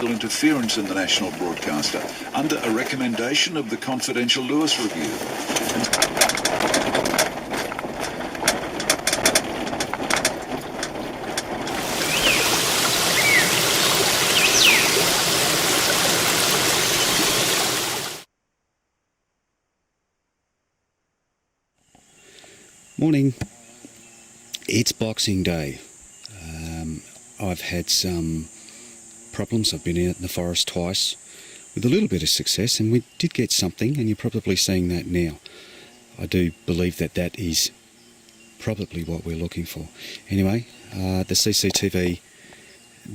potential interference in the national broadcaster under a recommendation of the confidential Lewis Review. Morning. It's Boxing Day. I've had some problems. I've been out in the forest twice with a little bit of success, and we did get something, and you're probably seeing that now. I do believe that that is probably what we're looking for. Anyway, the CCTV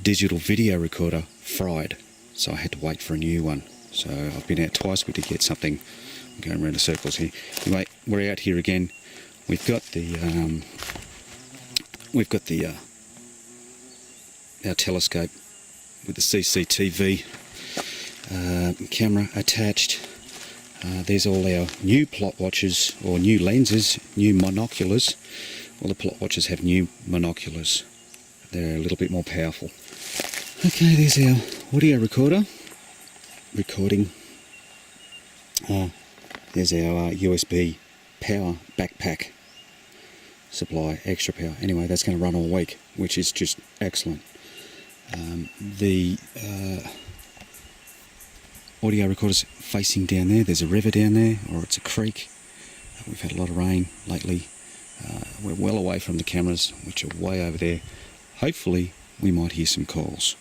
digital video recorder fried, so I had to wait for a new one. So I've been out twice. We did get something. I'm going around in circles here. Anyway, we're out here again. We've got our telescope with the CCTV camera attached. There's all our new plot watchers, or new lenses, new monoculars. Well, the plot watchers have new monoculars. They're a little bit more powerful. Okay, there's our audio recorder recording. There's our USB power backpack supply, extra power. Anyway, that's going to run all week, which is just excellent. The audio recorder's facing down there. There's a river down there, or it's a creek. We've had a lot of rain lately. We're well away from the cameras, which are way over there. Hopefully we might hear some calls.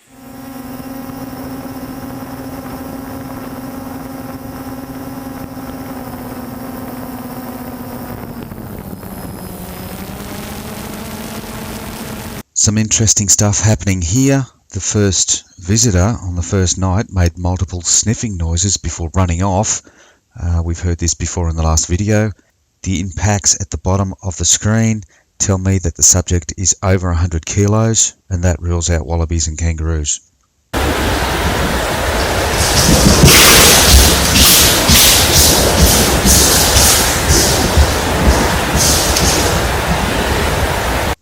Some interesting stuff happening here. The first visitor on the first night made multiple sniffing noises before running off. We've heard this before in the last video. The impacts at the bottom of the screen tell me that the subject is over 100 kilos, and that rules out wallabies and kangaroos.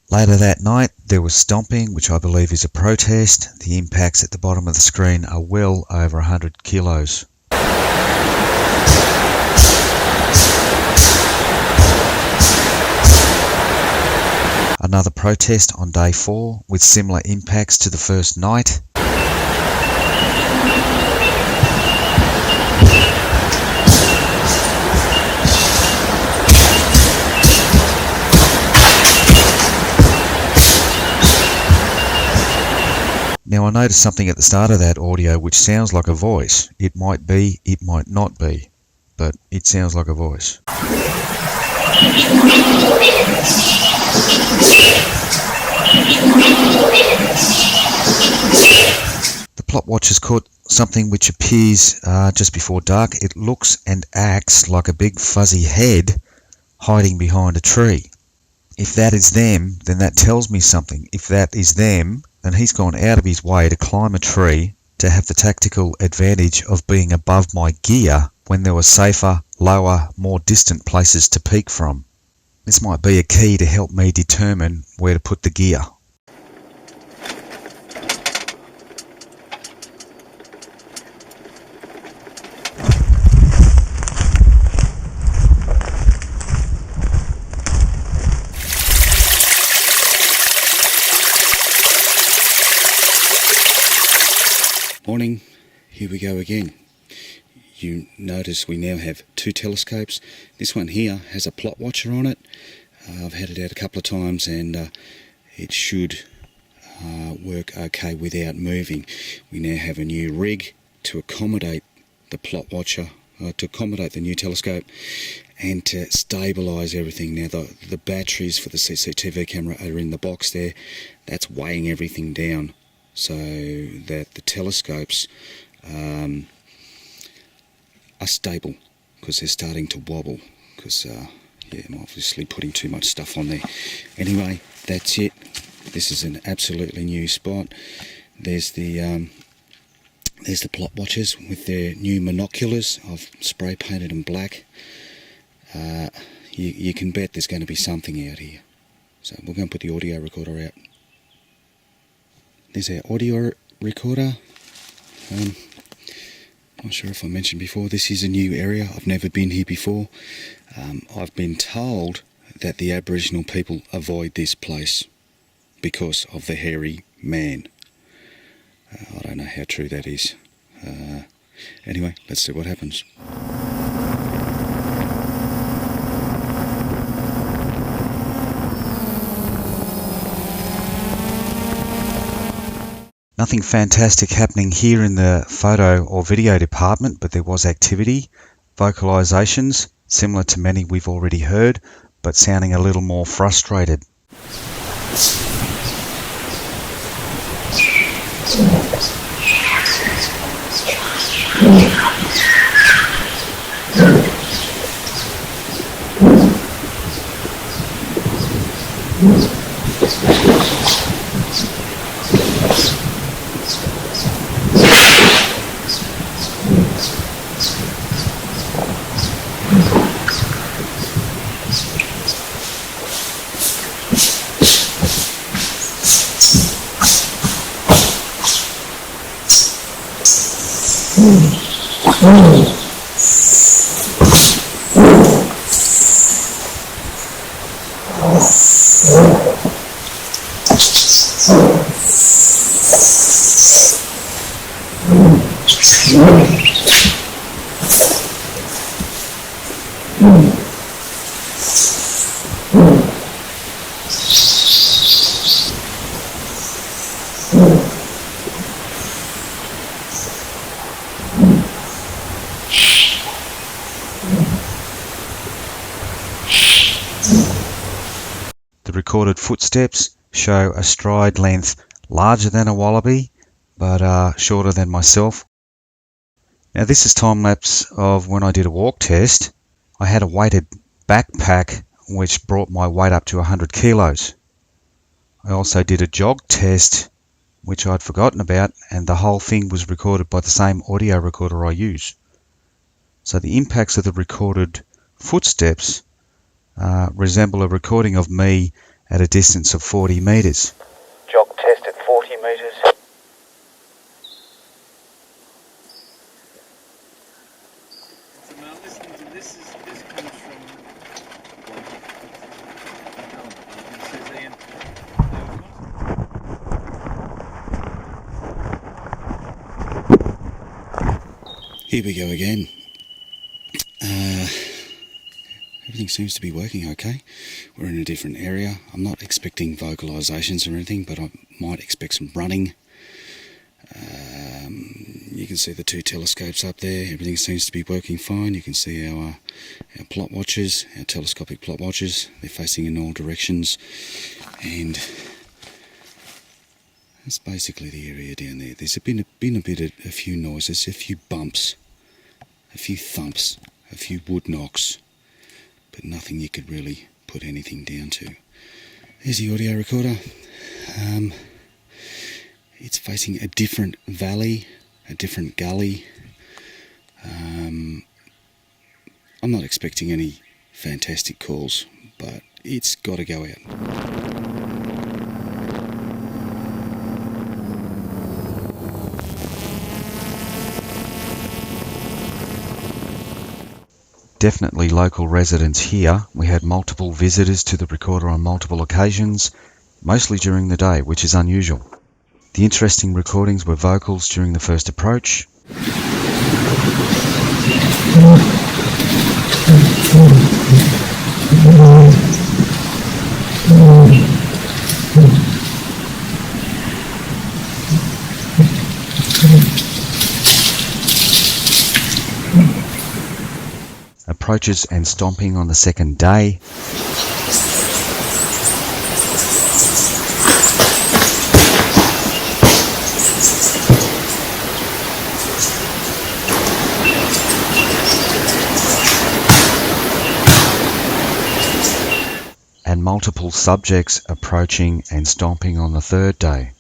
Later that night, there was stomping, which I believe is a protest. The impacts at the bottom of the screen are well over 100 kilos. Another protest on day 4 with similar impacts to the first night. Now I noticed something at the start of that audio which sounds like a voice. It might be, it might not be, but it sounds like a voice. The plot watchers caught something which appears just before dark. It looks and acts like a big fuzzy head hiding behind a tree. If that is them, then that tells me something. If that is them, then he's gone out of his way to climb a tree to have the tactical advantage of being above my gear when there were safer, lower, more distant places to peek from. This might be a key to help me determine where to put the gear. Morning, here we go again. You notice we now have 2 telescopes. This one here has a plot watcher on it. I've had it out a couple of times, and it should work okay without moving. We now have a new rig to accommodate the plot watcher, to accommodate the new telescope, and to stabilise everything. Now the batteries for the CCTV camera are in the box there. That's weighing everything down, so that the telescopes are stable, because they're starting to wobble, because I'm obviously putting too much stuff on there. Anyway, that's it. This is an absolutely new spot. There's the plot watchers with their new monoculars. I've spray painted them black. You can bet there's going to be something out here. So we're going to put the audio recorder out. There's our audio recorder. Not sure if I mentioned before, this is a new area. I've never been here before. I've been told that the Aboriginal people avoid this place because of the hairy man. I don't know how true that is. Anyway, let's see what happens. Nothing fantastic happening here in the photo or video department, but there was activity, vocalizations, similar to many we've already heard, but sounding a little more frustrated. The recorded footsteps show a stride length larger than a wallaby, but shorter than myself. Now this is time lapse of when I did a walk test. I had a weighted backpack which brought my weight up to 100 kilos. I also did a jog test which I'd forgotten about, and the whole thing was recorded by the same audio recorder I use. So the impacts of the recorded footsteps resemble a recording of me at a distance of 40 metres. Jog test at 40 metres. So now listening to this comes from it says Ian. Here we go again. Everything seems to be working okay. We're in a different area. I'm not expecting vocalizations or anything, but I might expect some running. You can see the two telescopes up there. Everything seems to be working fine. You can see our plot watchers, our telescopic plot watchers. They're facing in all directions, and that's basically the area down there. There's been a few noises, a few bumps, a few thumps, a few wood knocks, but nothing you could really put anything down to. There's the audio recorder. It's facing a different valley, a different gully. I'm not expecting any fantastic calls, but it's got to go out. Definitely local residents here. We had multiple visitors to the recorder on multiple occasions, mostly during the day, which is unusual. The interesting recordings were vocals during the first approach. Approaches and stomping on the second day. And multiple subjects approaching and stomping on the third day.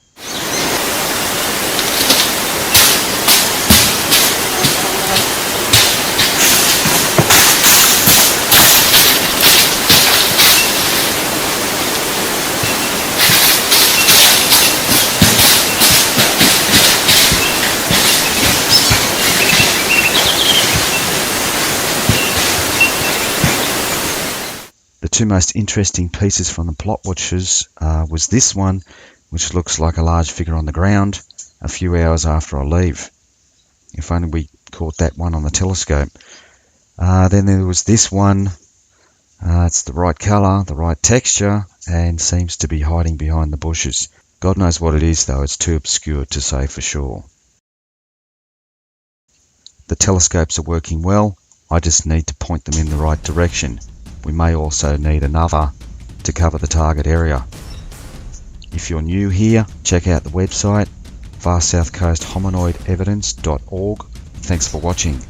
two most interesting pieces from the plot watchers was this one, which looks like a large figure on the ground a few hours after I leave. If only we caught that one on the telescope. Then there was this one. It's the right colour, the right texture, and seems to be hiding behind the bushes. God knows what it is though, it's too obscure to say for sure. The telescopes are working well, I just need to point them in the right direction. We may also need another to cover the target area. If you're new here, check out the website, farsouthcoasthominoidevidence.org. Thanks for watching.